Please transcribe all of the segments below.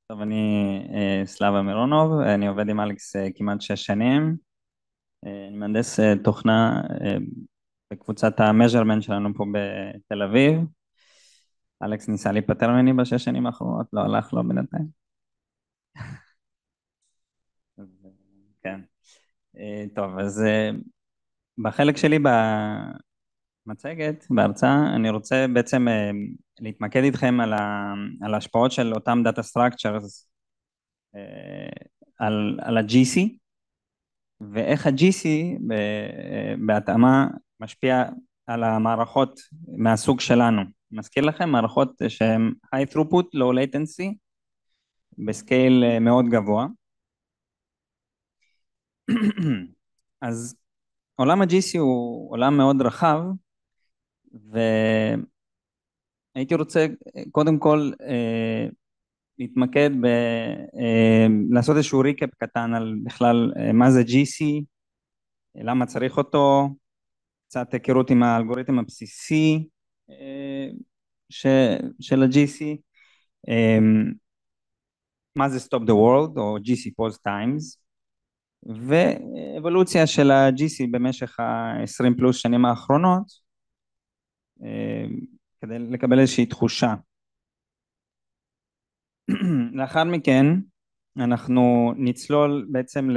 טוב, אני סלאבה מירונוב, אני עובד עם אלכס כמעט 6 שנים. אני מהנדס תוכנה בקבוצת המז'רמנט שלנו פה בתל אביב. אלכס ניסה להיפטר ממני ב6 שנים האחרונות, לא הלך לו בינתיים. כן. טוב, אז בחלק שלי במצגת, בהרצאה, אני רוצה בעצם להתמקד איתכם על ההשפעות של אותם Data Structures על ה-GC, ואיך ה-GC בהתאמה משפיע על המערכות מהסוג שלנו. מזכיר לכם, מערכות שהן high throughput, low latency, בסקייל מאוד גבוה. אז עולם ה-GC הוא עולם מאוד רחב, והייתי רוצה קודם כל להתמקד לעשות איזשהו ריקאפ קטן על בכלל מה זה GC, למה צריך אותו, קצת היכרות עם האלגוריתם הבסיסי ש, של ה-GC, מה זה Stop the World או GC Pause Times, ואבולוציה של ה-GC במשך ה-20 פלוס שנים האחרונות, כדי לקבל איזושהי תחושה. לאחר מכן אנחנו נצלול בעצם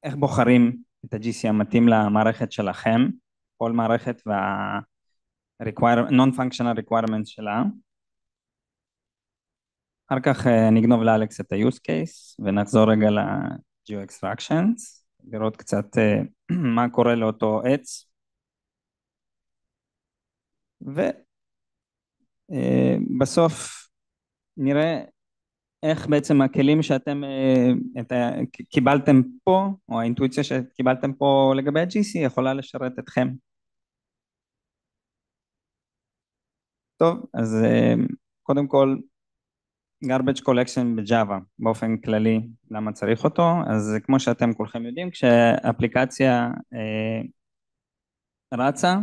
איך בוחרים את ה-GC המתאים למערכת שלכם, כל מערכת non-functional requirements שלה. אחר כך נגנוב לאלכס את ה-use case ונחזור רגע ל-geo-extractions, לראות קצת מה קורה לאותו עץ, ובסוף נראה איך בעצם הכלים שאתם קיבלתם פה, או האינטואיציה שקיבלתם פה לגבי ה-GC יכולה לשרת אתכם. טוב, אז קודם כל, garbage collection בג'אווה באופן כללי, למה צריך אותו? אז כמו שאתם כולכם יודעים, כשאפליקציה רצה,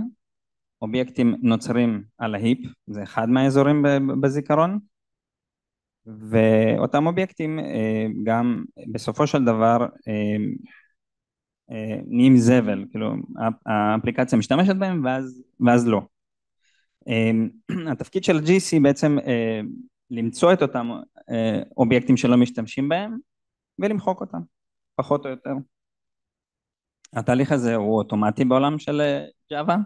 אובייקטים נוצרים על ההיפ, זה אחד מהאזורים בזיכרון, ואותם אובייקטים גם בסופו של דבר נהיים זבל, כאילו האפליקציה משתמשת בהם ואז לא. התפקיד של ה-GC בעצם למצוא את אותם אובייקטים שלא משתמשים בהם ולמחוק אותם, פחות או יותר. התהליך הזה הוא אוטומטי בעולם של ג'אווה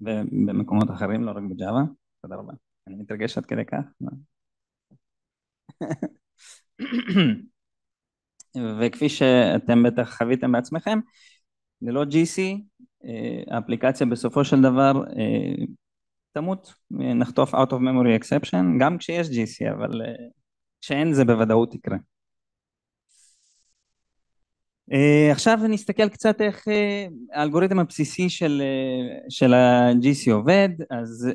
ובמקומות אחרים, לא רק בג'אווה. תודה רבה. אני מתרגש עד כדי כך. וכפי שאתם בטח חוויתם בעצמכם, ללא GC, האפליקציה בסופו של דבר תמות, נחטוף out of memory exception, גם כשיש GC, אבל כשאין זה בוודאות יקרה. עכשיו נסתכל קצת איך האלגוריתם הבסיסי של ה-GC עובד. אז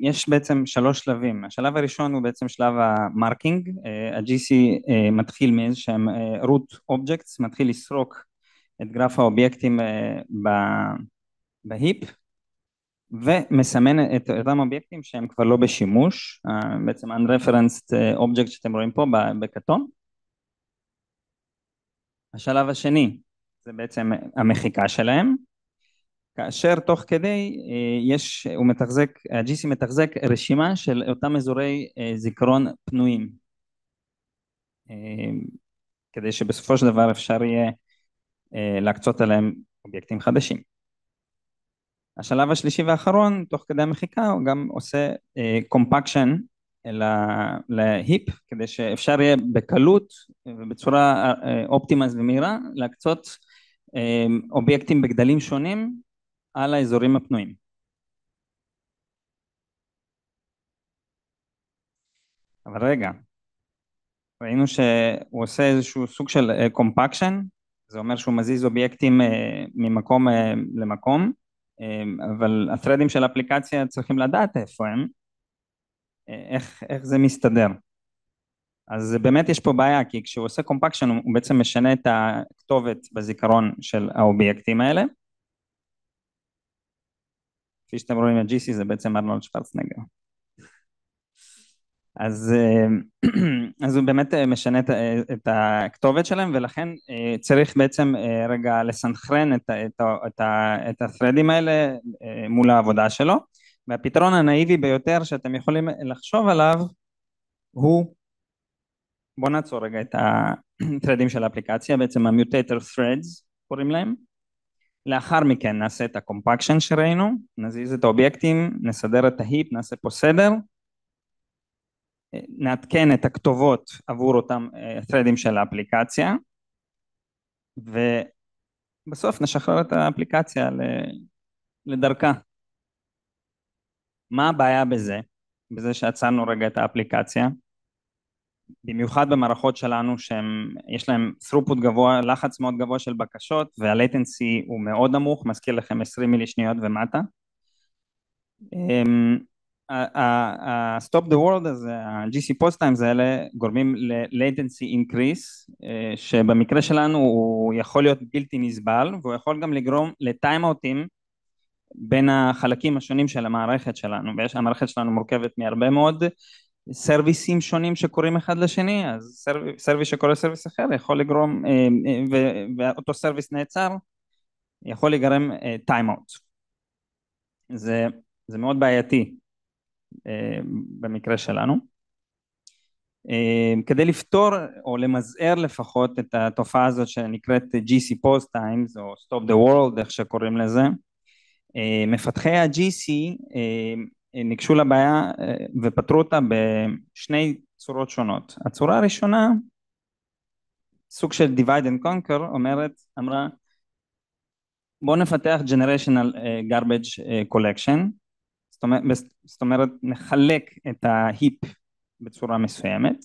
יש בעצם 3 שלבים. השלב הראשון הוא בעצם שלב המרקינג. ה-GC מתחיל מאיזה שהם root objects, מתחיל לסרוק את גרף האובייקטים בהיפ, ומסמן את אותם אובייקטים שהם כבר לא בשימוש, בעצם unreferenced object שאתם רואים פה בכתום. השלב השני זה בעצם המחיקה שלהם, כאשר תוך כדי ה-GC מתחזק רשימה של אותם אזורי זיכרון פנויים, כדי שבסופו של דבר אפשר יהיה להקצות עליהם אובייקטים חדשים. השלב השלישי והאחרון, תוך כדי המחיקה, הוא גם עושה compaction להיפ, כדי שאפשר יהיה בקלות ובצורה אופטימייז ומהירה להקצות אובייקטים בגדלים שונים על האזורים הפנויים. אבל רגע, ראינו שהוא עושה איזשהו סוג של compaction, זה אומר שהוא מזיז אובייקטים ממקום למקום, אבל הת'רדים של האפליקציה צריכים לדעת איפה הם, איך זה מסתדר. אז באמת יש פה בעיה, כי כשהוא עושה קומפקשן הוא בעצם משנה את הכתובת בזיכרון של האובייקטים האלה. כפי שאתם רואים, ה-GC זה בעצם ארנולד שוורצנגר. אז הוא באמת משנה את הכתובת שלהם, ולכן צריך בעצם רגע לסנכרן את ה-threadים האלה מול העבודה שלו, והפתרון הנאיבי ביותר שאתם יכולים לחשוב עליו הוא, בואו נעצור רגע את ה-threadים של האפליקציה, בעצם ה-mutator threads קוראים להם. לאחר מכן נעשה את ה-compaction שראינו, נזיז את האובייקטים, נסדר את ההיפ, נעשה פה סדר, נעדכן את הכתובות עבור אותם threadים של האפליקציה, ובסוף נשחרר את האפליקציה לדרכה. מה הבעיה בזה שעצרנו רגע את האפליקציה? במיוחד במערכות שלנו שיש להם throughput גבוה, לחץ מאוד גבוה של בקשות, וה-latency הוא מאוד נמוך, מזכיר לכם 20 מילי שניות ומטה. ה-stop the world הזה, ה-GC post times האלה גורמים ל-latency increase, שבמקרה שלנו הוא יכול להיות בלתי נסבל, והוא יכול גם לגרום לטיימאוטים בין החלקים השונים של המערכת שלנו, והמערכת שלנו מורכבת מהרבה מאוד סרוויסים שונים שקוראים אחד לשני, אז סרוויס שקורא סרוויס אחר יכול לגרום, ואותו סרוויס נעצר, יכול לגרם טיימאוט. זה מאוד בעייתי במקרה שלנו. כדי לפתור או למזער לפחות את התופעה הזאת שנקראת GC post times או stop the world, איך שקוראים לזה, מפתחי ה-GC ניגשו לבעיה ופתרו אותה בשני צורות שונות. הצורה הראשונה, סוג של divide and conquer, אמרה בואו נפתח generational garbage collection, זאת אומרת נחלק את ההיפ בצורה מסוימת,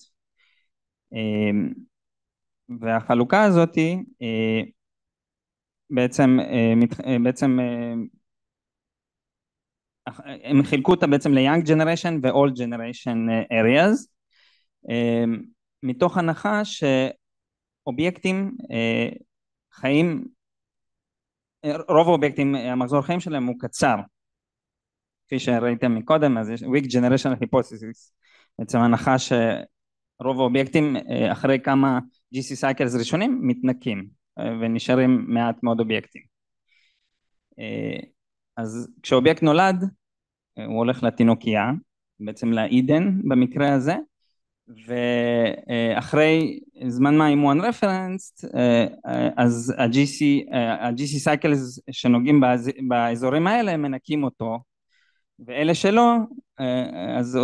והחלוקה הזאת בעצם הם חילקו אותה בעצם ל-young generation ו-old generation areas, מתוך הנחה שאובייקטים חיים, רוב האובייקטים המחזור חיים שלהם הוא קצר, כפי שראיתם מקודם, אז יש weak generation hypothesis, בעצם הנחה שרוב האובייקטים אחרי כמה GC cycles ראשונים מתנקים ונשארים מעט מאוד אובייקטים. אז כשאובייקט נולד הוא הולך לתינוקייה, בעצם לאידן במקרה הזה, ואחרי זמן מה עם one referenced, אז ה-GC cycles שנוגעים באזורים האלה מנקים אותו, ואלה שלא, אז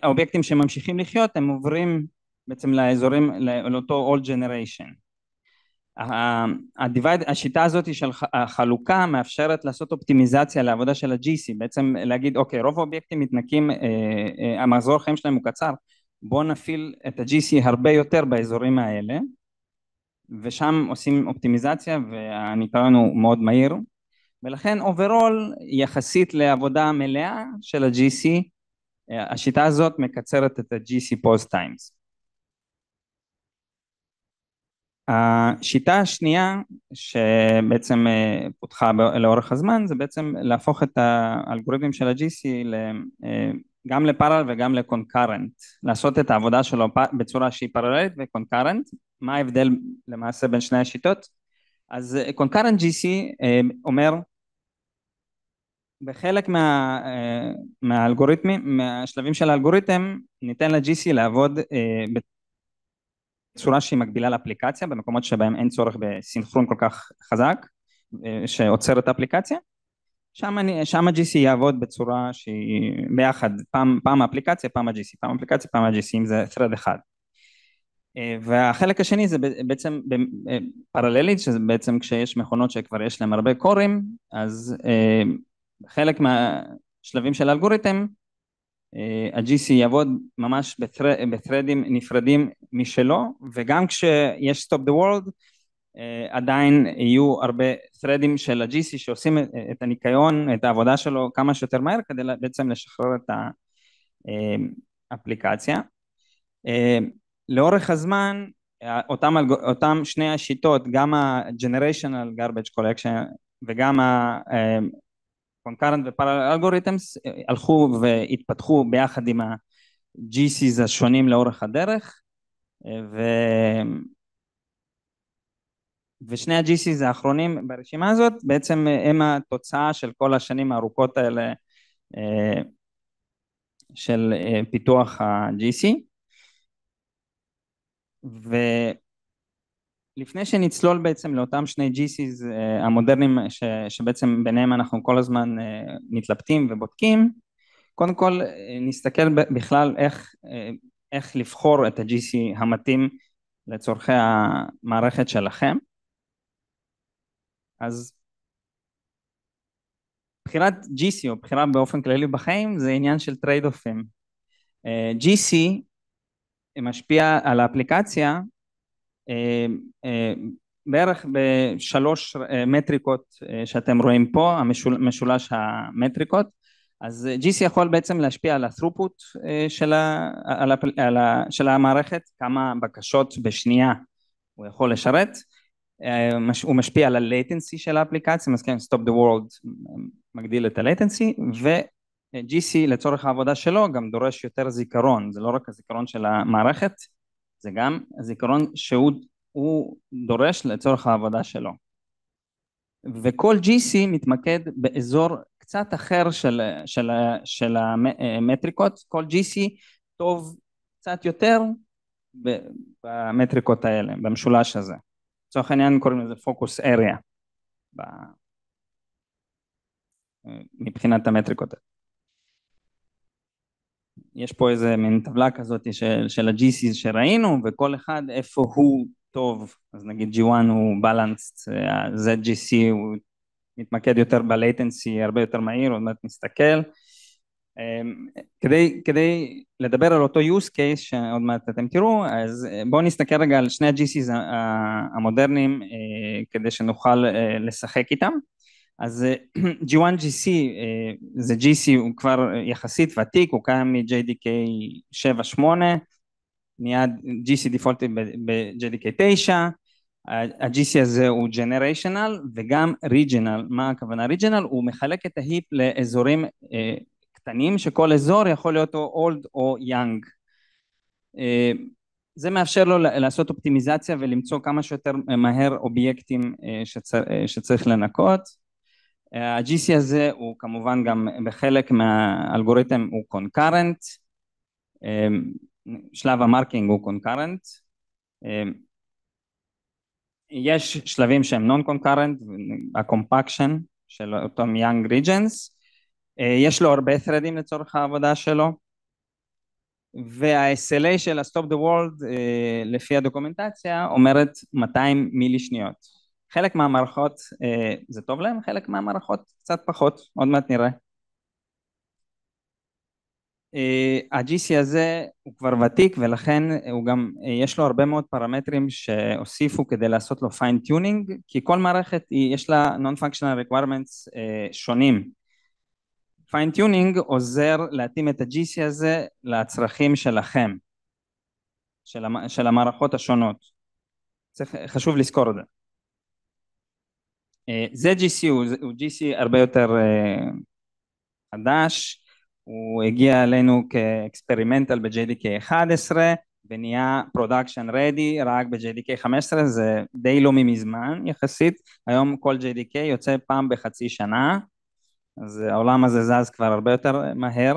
האובייקטים שממשיכים לחיות הם עוברים בעצם לאזורים, לאותו old generation. השיטה הזאת של החלוקה מאפשרת לעשות אופטימיזציה לעבודה של ה-GC, בעצם להגיד אוקיי, רוב האובייקטים מתנקים, המחזור החיים שלהם הוא קצר, בואו נפעיל את ה-GC הרבה יותר באזורים האלה, ושם עושים אופטימיזציה והניקיון הוא מאוד מהיר, ולכן אוברול יחסית לעבודה מלאה של ה-GC, השיטה הזאת מקצרת את ה-GC post times. השיטה השנייה שבעצם פותחה לאורך הזמן זה בעצם להפוך את האלגוריתמים של ה-GC גם לפרלל וגם לקונקרנט, לעשות את העבודה שלו בצורה שהיא פרללית וקונקרנט. מה ההבדל למעשה בין שני השיטות? אז קונקרנט GC אומר בחלק מהאלגוריתמים, מהשלבים של האלגוריתם ניתן ל-GC לעבוד בצורה שהיא מקבילה לאפליקציה, במקומות שבהם אין צורך בסינכרון כל כך חזק שעוצר את האפליקציה, שם ה-GC יעבוד בצורה שהיא ביחד, פעם האפליקציה, פעם ה-GC, פעם האפליקציה, פעם ה-GC, אם זה thread אחד. והחלק השני זה בעצם פרללית, שזה בעצם כשיש מכונות שכבר יש להם הרבה קורים, אז חלק מהשלבים של האלגוריתם, ה-GC יעבוד ממש בת'רדים נפרדים משלו, וגם כשיש stop the world, עדיין יהיו הרבה threadים של ה-GC שעושים את הניקיון, את העבודה שלו כמה שיותר מהר, כדי בעצם לשחרר את האפליקציה. לאורך הזמן, אותם שני השיטות, גם ה-generational garbage collection וגם ה-concurrent ו-parallel algorithms, הלכו והתפתחו ביחד עם ה-GCs השונים לאורך הדרך, ושני ה-GCs האחרונים ברשימה הזאת בעצם הם התוצאה של כל השנים הארוכות האלה של פיתוח ה-GC. ולפני שנצלול בעצם לאותם שני GCs המודרניים שבעצם ביניהם אנחנו כל הזמן מתלבטים ובודקים, קודם כל נסתכל בכלל איך לבחור את ה-GC המתאים לצורכי המערכת שלכם. אז בחירת GC או בחירה באופן כללי בחיים זה עניין של טרייד-אופים. GC משפיע על האפליקציה בערך בשלוש מטריקות שאתם רואים פה, משולש המטריקות. אז GC יכול בעצם להשפיע על ה-throughput של המערכת, כמה בקשות בשנייה הוא יכול לשרת, הוא משפיע על ה-latency של האפליקציה, מזכיר stop the world מגדיל את ה-latency, ו-GC לצורך העבודה שלו גם דורש יותר זיכרון, זה לא רק הזיכרון של המערכת, זה גם הזיכרון שהוא דורש לצורך העבודה שלו. וכל GC מתמקד באזור קצת אחר של המטריקות, כל GC טוב קצת יותר במטריקות האלה, במשולש הזה. לצורך העניין קוראים לזה פוקוס אריה מבחינת המטריקות. יש פה איזה מין טבלה כזאת של ה-GCs שראינו, וכל אחד איפה הוא טוב, אז נגיד G1 הוא balanced, ZGC הוא מתמקד יותר ב-latency, הרבה יותר מהיר, עוד מעט נסתכל. כדי לדבר על אותו use case שעוד מעט אתם תראו, אז בואו נסתכל רגע על שני ה-GCs המודרניים כדי שנוכל לשחק איתם. אז G1GC זה GC הוא כבר יחסית ותיק, הוא קיים מ-JDK 7.8, מיד GC דיפולטי ב-JDK 9, ה-GC הזה הוא generational וגם regional. מה הכוונה regional? הוא מחלק את ההיפ לאזורים קטנים, שכל אזור יכול להיות או old או young. זה מאפשר לו לעשות אופטימיזציה ולמצוא כמה שיותר מהר אובייקטים שצריך לנקות. ה-GC הזה הוא כמובן גם בחלק מהאלגוריתם הוא concurrent, שלב המרקינג הוא concurrent, יש שלבים שהם non-concurrent, ה-compaction של אותם young regions, יש לו הרבה threadים לצורך העבודה שלו, וה-SLA של ה-Stop the World לפי הדוקומנטציה אומרת 200 מילי שניות. חלק מהמערכות זה טוב להם, חלק מהמערכות קצת פחות, עוד מעט נראה. ה-GC הזה הוא כבר ותיק ולכן הוא גם, יש לו הרבה מאוד פרמטרים שהוסיפו כדי לעשות לו fine tuning, כי כל מערכת יש לה non-functional requirements שונים. fine tuning עוזר להתאים את ה-GC הזה לצרכים שלכם, של המערכות השונות. חשוב לזכור את זה. ZGC הוא GC הרבה יותר חדש, הוא הגיע אלינו כאקספרימנטל ב-JDK 11 ונהיה production ready רק ב-JDK 15, זה די לא מזמן יחסית, היום כל JDK יוצא פעם בחצי שנה, אז העולם הזה זז כבר הרבה יותר מהר.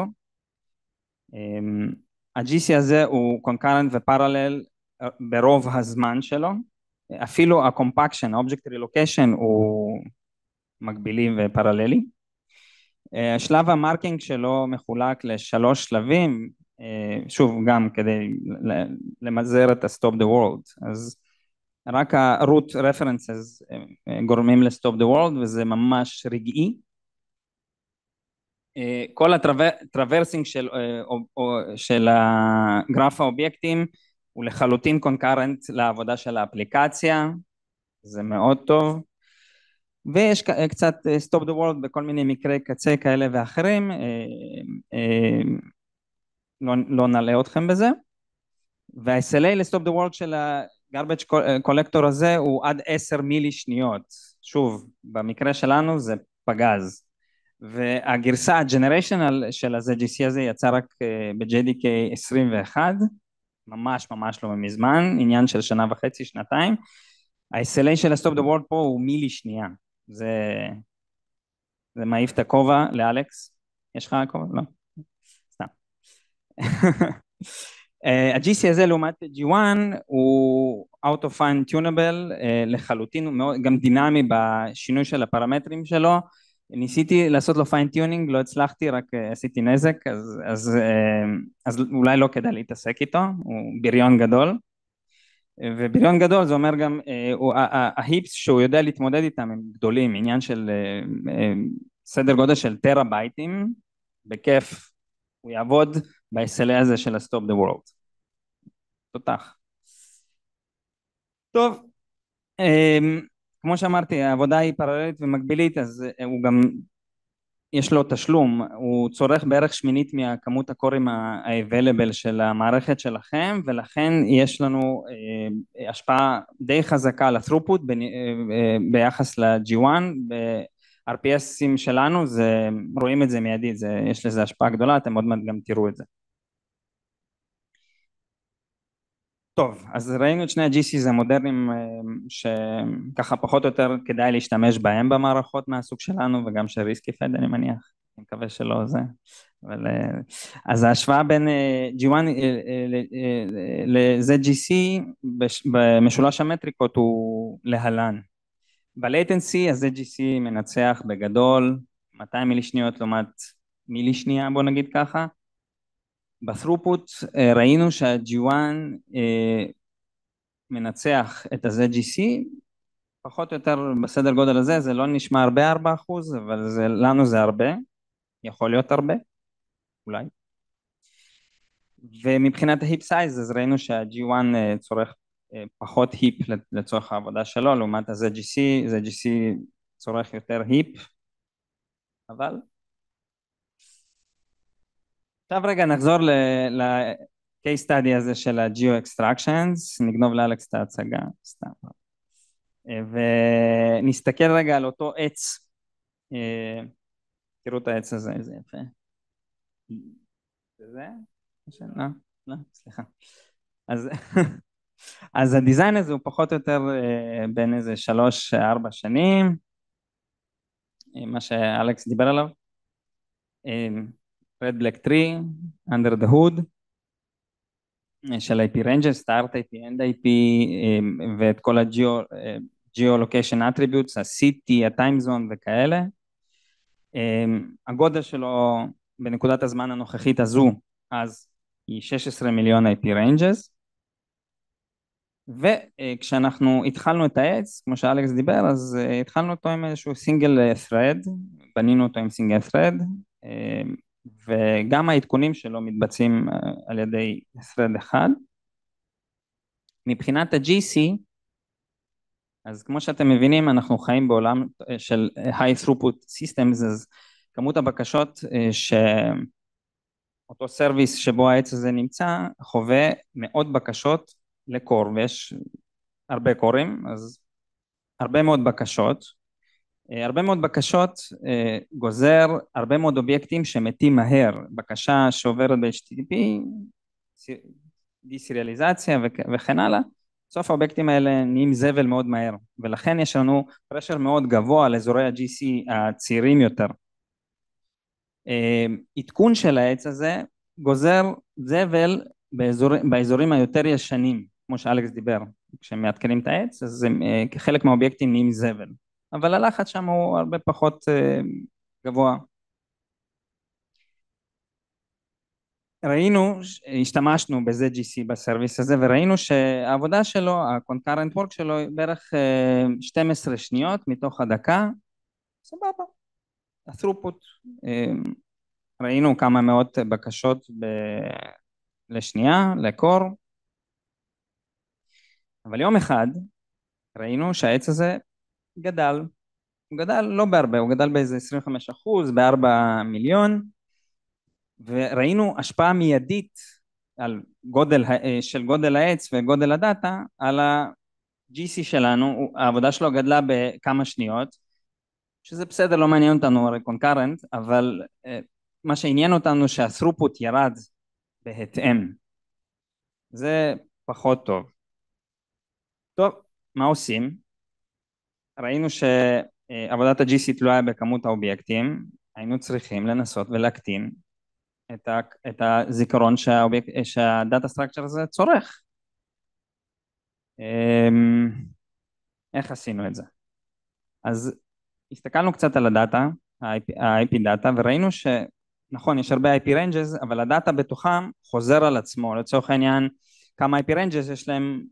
ה-GC הזה הוא concurrent ופרלל ברוב הזמן שלו, אפילו ה-compaction, ה-object relocation הוא מקבילי ופרללי. שלב המרקינג שלו מחולק לשלוש שלבים, שוב גם כדי למזער את ה-stop the world, אז רק ה-root references גורמים ל-stop the world וזה ממש רגעי. כל הטרוורסינג של הגרף האובייקטים הוא לחלוטין קונקרנט לעבודה של האפליקציה, זה מאוד טוב, ויש קצת stop the world בכל מיני מקרי קצה כאלה ואחרים, לא נעלה אתכם בזה, וה-SLA ל-stop the world של ה-garbage collector הזה הוא עד 10 מילי שניות, שוב במקרה שלנו זה פגז, והגרסה הג'נריישנל של ה-ZGC הזה יצא רק ב-JDK 21, ממש ממש לא מזמן, עניין של שנה וחצי, שנתיים. ה-SLA של ה-Stop the World פה הוא מילי שנייה, זה מעיף את הכובע לאלכס. יש לך כובע? לא, סתם. ה-GC הזה לעומת G1 הוא out of fine tunable לחלוטין, הוא מאוד, גם דינמי בשינוי של הפרמטרים שלו. ניסיתי לעשות לו fine tuning, לא הצלחתי, רק עשיתי נזק, אז אולי לא כדאי להתעסק איתו, הוא בריון גדול. ובריון גדול זה אומר גם, ההיפס שהוא יודע להתמודד איתם הם גדולים, עניין של סדר גודל של טראבייטים, בכיף הוא יעבוד ב-SLA הזה של ה-Stop the World. תותח. טוב, כמו שאמרתי, העבודה היא פרללית ומקבילית, אז הוא גם, יש לו תשלום, הוא צורך בערך שמינית מהכמות הקורים ה-available של המערכת שלכם, ולכן יש לנו השפעה די חזקה על ה-throughput ביחס ל-G1, ב-RPSים שלנו, רואים את זה מיידית, יש לזה השפעה גדולה, אתם עוד מעט גם תראו את זה. טוב, אז ראינו את שני ה-GCs המודרניים שככה פחות או יותר כדאי להשתמש בהם במערכות מהסוג שלנו וגם של ריסקי-פד אני מניח, אני מקווה שלא זה, אבל אז ההשוואה בין G1 ל-ZGC במשולש המטריקות הוא להלן. ב-latency ה-ZGC מנצח בגדול 200 מילי שניות לעומת מילי שנייה, בוא נגיד ככה. בת'רופוט ראינו שה-G1 מנצח את ה-ZGC פחות או יותר בסדר גודל הזה, זה לא נשמע הרבה 4%, אבל לנו זה הרבה, יכול להיות הרבה, אולי. ומבחינת ה-heap size אז ראינו שה-G1 צורך פחות היפ לצורך העבודה שלו, לעומת ה-ZGC, ZGC צורך יותר היפ, אבל עכשיו רגע נחזור ל-case study הזה של ה-Geo-Extractions, נגנוב לאלכס את ההצגה, סתם. ונסתכל רגע על אותו עץ, תראו את העץ הזה, איזה יפה. זה? לא, לא, סליחה. אז הדיזיין הזה הוא פחות או יותר בין איזה 3-4 שנים, מה שאלכס דיבר עליו. Red Black Tree, Under the Hood, של IP Ranges, Start IP, End IP, ואת כל ה-Geolocation Attributes, ה-City, ה-Time Zone וכאלה. הגודל שלו בנקודת הזמן הנוכחית הזו, אז היא 16 מיליון IP Ranges, וכשאנחנו התחלנו את העץ, כמו שאלכס דיבר, אז התחלנו אותו עם איזשהו סינגל thread, בנינו אותו עם סינגל thread, וגם העדכונים שלו מתבצעים על ידי thread אחד. מבחינת ה-GC, אז כמו שאתם מבינים, אנחנו חיים בעולם של high throughput systems, אז כמות הבקשות שאותו סרוויס שבו העץ הזה נמצא, חווה מאות בקשות לקור, ויש הרבה קורים, אז הרבה מאוד בקשות. הרבה מאוד בקשות גוזר הרבה מאוד אובייקטים שמתים מהר, בקשה שעוברת ב-HTTP, דיסריאליזציה וכן הלאה, בסוף האובייקטים האלה נהיים זבל מאוד מהר, ולכן יש לנו פרשר מאוד גבוה על אזורי ה-GC הצעירים יותר. עדכון של העץ הזה גוזר זבל באזורים היותר ישנים, כמו שאלכס דיבר, כשהם מעדכנים את העץ, אז חלק מהאובייקטים נהיים זבל. אבל הלחץ שם הוא הרבה פחות גבוה. ראינו, השתמשנו ב-ZGC בסרוויס הזה, וראינו שהעבודה שלו, ה-concurrent work שלו, בערך 12 שניות מתוך הדקה, סבבה. ה-throughput, ראינו כמה מאות בקשות לשנייה, לקור, אבל יום אחד ראינו שהעץ הזה גדל, הוא גדל לא בהרבה, הוא גדל באיזה 25%, ב4 מיליון, וראינו השפעה מיידית על של גודל העץ וגודל הדאטה, על ה-GC שלנו, העבודה שלו גדלה בכמה שניות, שזה בסדר, לא מעניין אותנו הרי קונקרנט, אבל מה שעניין אותנו שהthroughput ירד בהתאם, זה פחות טוב. טוב, מה עושים? ראינו שעבודת ה-GC תלויה בכמות האובייקטים, היינו צריכים לנסות ולהקטין את הזיכרון שהדאטה סטרקצ'ר הזה צורך. איך עשינו את זה? אז הסתכלנו קצת על הדאטה, ה-IP דאטה, וראינו שנכון, יש הרבה IP ranges, אבל הדאטה בתוכם חוזר על עצמו. לצורך העניין, כמה IP ranges יש להם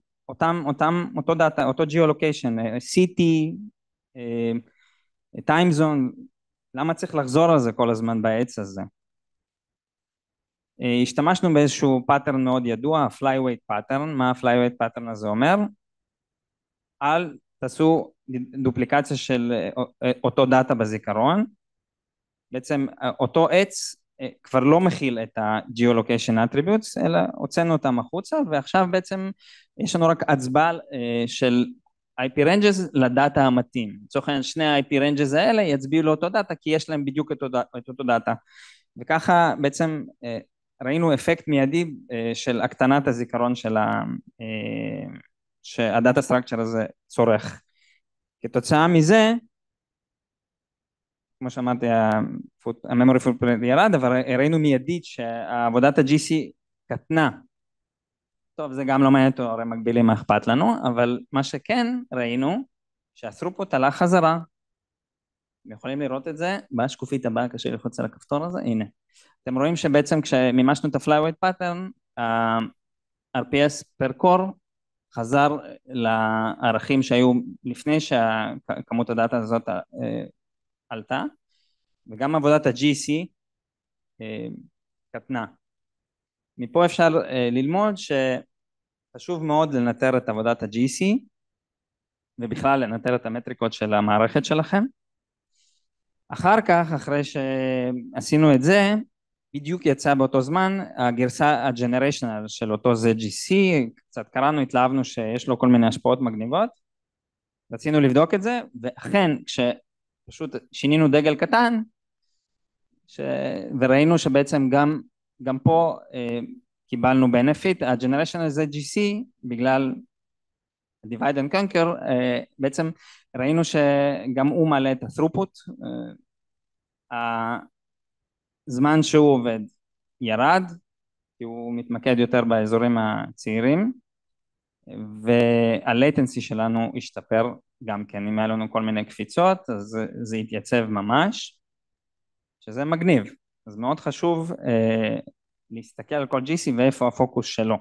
אותו דאטה, אותו geolocation, city, time zone, למה צריך לחזור על זה כל הזמן בעץ הזה? השתמשנו באיזשהו pattern מאוד ידוע, ה-flyweight pattern. מה ה-flyweight pattern הזה אומר? תעשו דופליקציה של אותו דאטה בזיכרון, בעצם אותו עץ כבר לא מכיל את ה-geolocation attributes, אלא הוצאנו אותם החוצה, ועכשיו בעצם יש לנו רק הצבעה של IP ranges לדאטה המתאים. לצורך העניין שני ה-IP ranges האלה יצביעו לאותו דאטה, כי יש להם בדיוק את אותו דאטה, וככה בעצם ראינו אפקט מיידי של הקטנת הזיכרון שהדאטה סטרקצ'ר הזה צורך. כתוצאה מזה, כמו שאמרתי, ה-memory footprint ירד, אבל ראינו מיידית שעבודת ה-GC קטנה. טוב, זה גם לא מעניין אותו, הרי מקבילים מה אכפת לנו, אבל מה שכן ראינו, שה-throughput עלה חזרה. אתם יכולים לראות את זה בשקופית הבאה, כאשר ללחוץ על הכפתור הזה, הנה. אתם רואים שבעצם כשמימשנו את ה-flyweight pattern, ה-RPS per core חזר לערכים שהיו לפני שכמות הדאטה הזאת עלתה, וגם עבודת ה-GC קטנה. מפה אפשר ללמוד שחשוב מאוד לנטר את עבודת ה-GC, ובכלל לנטר את המטריקות של המערכת שלכם. אחר כך, אחרי שעשינו את זה, בדיוק יצא באותו זמן הגרסה ה-generational של אותו ZGC, קצת קראנו, התלהבנו שיש לו כל מיני השפעות מגניבות, רצינו לבדוק את זה, ואכן כשפשוט שינינו דגל קטן, וראינו שבעצם גם פה קיבלנו benefit, ה-generational ZGC, בגלל divide and conquer, בעצם ראינו שגם הוא מעלה את ה-throughput, הזמן שהוא עובד ירד, כי הוא מתמקד יותר באזורים הצעירים, וה-latency שלנו השתפר גם כן, אם היה לנו כל מיני קפיצות, אז זה התייצב ממש, שזה מגניב. אז מאוד חשוב להסתכל על כל GC ואיפה הפוקוס שלו.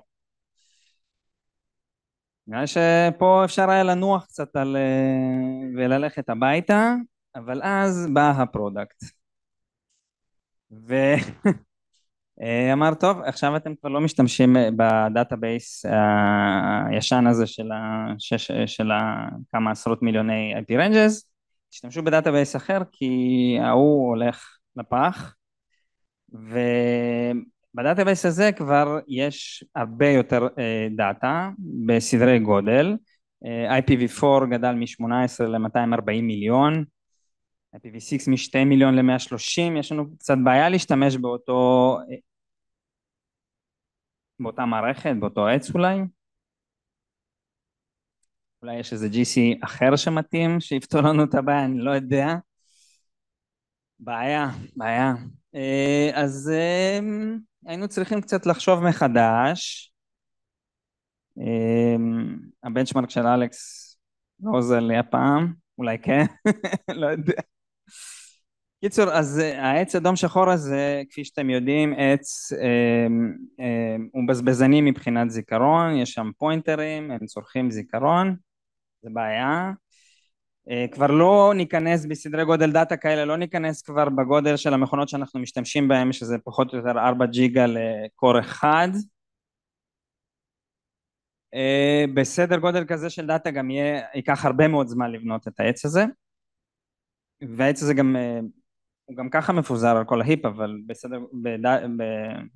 נראה שפה אפשר היה לנוח קצת וללכת הביתה, אבל אז בא הפרודקט. ואמר, טוב, עכשיו אתם כבר לא משתמשים בדאטאבייס הישן הזה של כמה עשרות מיליוני IP ranges, תשתמשו בדאטאבייס אחר כי ההוא הולך לפח, ובדאטאבייס הזה כבר יש הרבה יותר דאטה בסדרי גודל, IPv4 גדל מ-18 ל-240 מיליון, IPv6 מ-2 מיליון ל-130, יש לנו קצת בעיה להשתמש באותה מערכת, באותו עץ אולי יש איזה GC אחר שמתאים, שיפתור לנו את הבעיה, אני לא יודע. בעיה. אז היינו צריכים קצת לחשוב מחדש. הבנצ'מרק של אלכס לא עוזר לי הפעם, אולי כן, לא יודע. קיצור, אז העץ אדום שחור הזה, כפי שאתם יודעים, עץ הוא בזבזני מבחינת זיכרון, יש שם פוינטרים, הם צורכים זיכרון, זה בעיה. כבר לא ניכנס בסדרי גודל דאטה כאלה, לא ניכנס כבר בגודל של המכונות שאנחנו משתמשים בהם, שזה פחות או יותר 4 ג'יגה לקור אחד. בסדר גודל כזה של דאטה גם ייקח הרבה מאוד זמן לבנות את העץ הזה, והעץ הזה גם הוא גם ככה מפוזר על כל ההיפ, אבל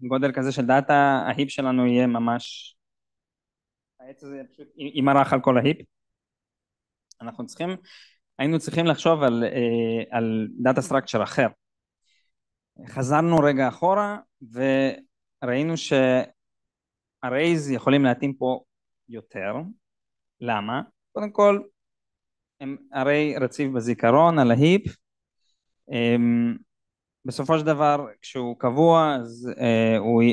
בגודל כזה של דאטה, ההיפ שלנו יהיה ממש, העץ הזה פשוט ימרח על כל ההיפ. אנחנו צריכים, היינו צריכים לחשוב על דאטה סטרקצ'ר אחר. חזרנו רגע אחורה וראינו שהרייז יכולים להתאים פה יותר. למה? קודם כל, הם הרי רציף בזיכרון על ההיפ, בסופו של דבר כשהוא קבוע אז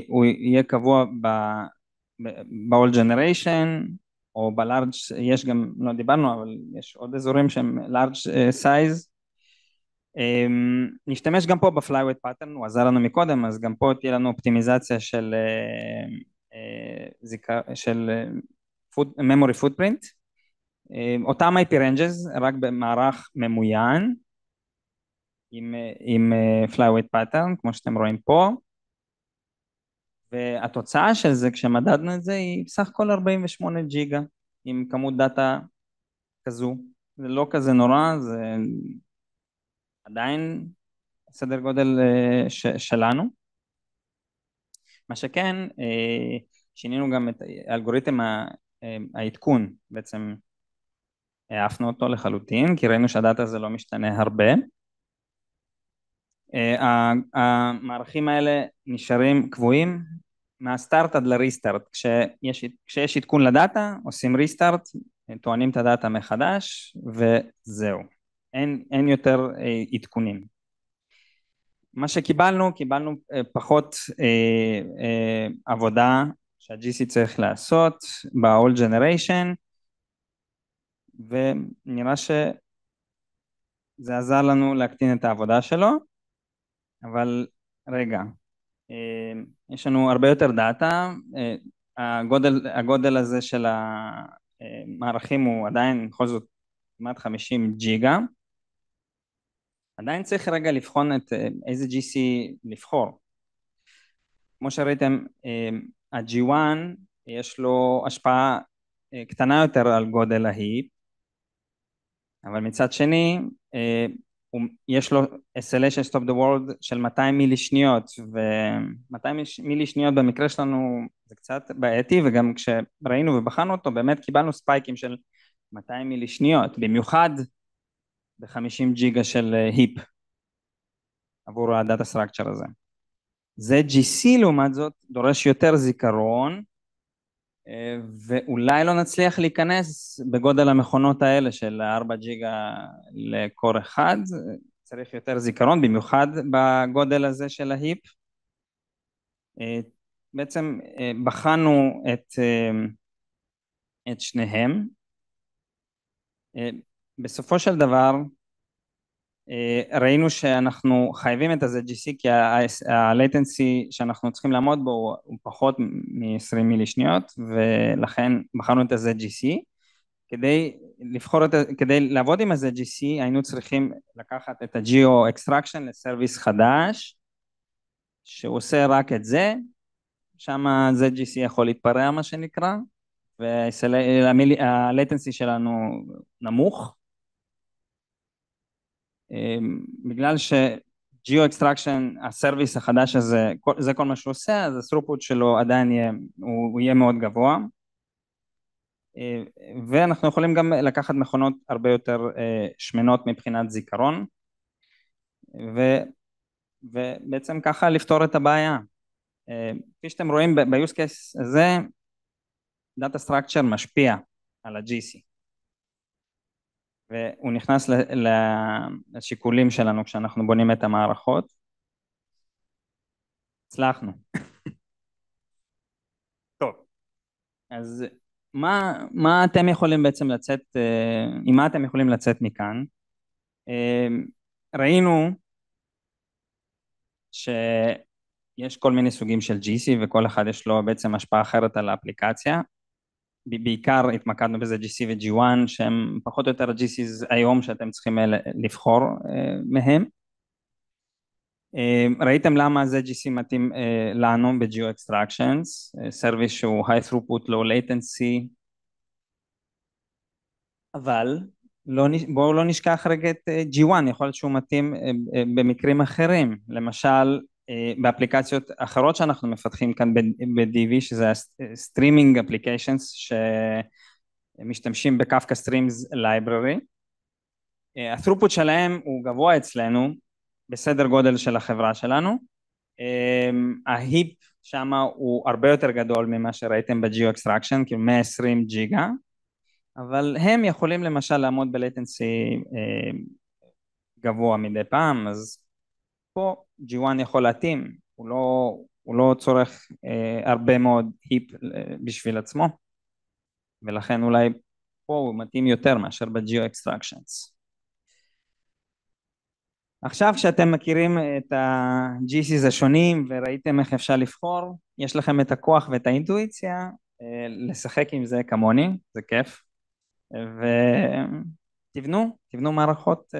הוא יהיה קבוע ב-all generation או ב-large, יש גם, לא דיברנו אבל יש עוד אזורים שהם large size. נשתמש גם פה ב-flyweight pattern, הוא עזר לנו מקודם, אז גם פה תהיה לנו אופטימיזציה של memory footprint, אותם IP ranges רק במערך ממוין עם flyweight pattern כמו שאתם רואים פה, והתוצאה של זה כשמדדנו את זה היא בסך הכל 48 ג'יגה עם כמות דאטה כזו. זה לא כזה נורא, זה עדיין סדר גודל שלנו. מה שכן, שינינו גם את אלגוריתם העדכון, בעצם העפנו אותו לחלוטין כי ראינו שהדאטה הזה לא משתנה הרבה. המערכים האלה נשארים קבועים מהסטארט עד לריסטארט. כשיש עדכון לדאטה עושים ריסטארט, טוענים את הדאטה מחדש וזהו, אין יותר עדכונים. מה שקיבלנו, קיבלנו פחות עבודה שה-GC צריך לעשות ב-all generation, ונראה שזה עזר לנו להקטין את העבודה שלו. אבל רגע, יש לנו הרבה יותר דאטה, הגודל הזה של המערכים הוא עדיין בכל זאת כמעט 50 ג'יגה. עדיין צריך רגע לבחון את איזה GC לבחור. כמו שראיתם, ה-G1 יש לו השפעה קטנה יותר על גודל ההיפ, אבל מצד שני יש לו SLA של Stop the World של 200 מילי שניות, ו-200 מילי שניות במקרה שלנו זה קצת בעייתי, וגם כשראינו ובחנו אותו באמת קיבלנו ספייקים של 200 מילי שניות, במיוחד ב-50 ג'יגה של היפ עבור הדאטה סטרקצ'ר הזה. זה GC לעומת זאת דורש יותר זיכרון, ואולי לא נצליח להיכנס בגודל המכונות האלה של 4 ג'יגה לקור אחד, צריך יותר זיכרון, במיוחד בגודל הזה של ההיפ. בעצם בחנו את שניהם. בסופו של דבר ראינו שאנחנו חייבים את ה-ZGC כי ה-latency שאנחנו צריכים לעמוד בו הוא פחות מ-20 מילי שניות, ולכן בחרנו את ה-ZGC. כדי לעבוד עם ה-ZGC היינו צריכים לקחת את ה-Geo Extraction לסרוויס חדש שעושה רק את זה, שם ה-ZGC יכול להתפרע מה שנקרא, וה-latency שלנו נמוך. בגלל ש-Geo Extraction, הסרוויס החדש הזה, זה כל מה שהוא עושה, אז ה-throughput שלו עדיין יהיה מאוד גבוה, ואנחנו יכולים גם לקחת מכונות הרבה יותר שמנות מבחינת זיכרון, ובעצם ככה לפתור את הבעיה. כפי שאתם רואים ב-use case הזה, Data Structure משפיע על ה-GC. והוא נכנס לשיקולים שלנו כשאנחנו בונים את המערכות. הצלחנו. טוב, אז מה אתם יכולים בעצם לצאת, עם מה אתם יכולים לצאת מכאן? ראינו שיש כל מיני סוגים של GC וכל אחד יש לו בעצם השפעה אחרת על האפליקציה. בעיקר התמקדנו בזה GC ו-G1 שהם פחות או יותר ה-GCs היום שאתם צריכים לבחור מהם. ראיתם למה זה GC מתאים לנו ב-Geo Extractions, סרוויס שהוא high throughput, low latency, אבל בואו לא נשכח רגע את G1, יכול להיות שהוא מתאים במקרים אחרים, למשל באפליקציות אחרות שאנחנו מפתחים כאן ב-DV, שזה ה-Streaming Applications שמשתמשים ב-Kafka Streams Library, ה-throughput שלהם הוא גבוה אצלנו, בסדר גודל של החברה שלנו, ההיפ שם הוא הרבה יותר גדול ממה שראיתם בג'יו אקסטרקשן, כאילו 120 ג'יגה, אבל הם יכולים למשל לעמוד בלייטנסי גבוה מדי פעם, אז פה G1 יכול להתאים, הוא לא צורך הרבה מאוד היפ בשביל עצמו, ולכן אולי פה הוא מתאים יותר מאשר בג'יו אקסטרקשנס. עכשיו כשאתם מכירים את ה-GCs השונים וראיתם איך אפשר לבחור, יש לכם את הכוח ואת האינטואיציה לשחק עם זה כמוני, זה כיף, ותבנו מערכות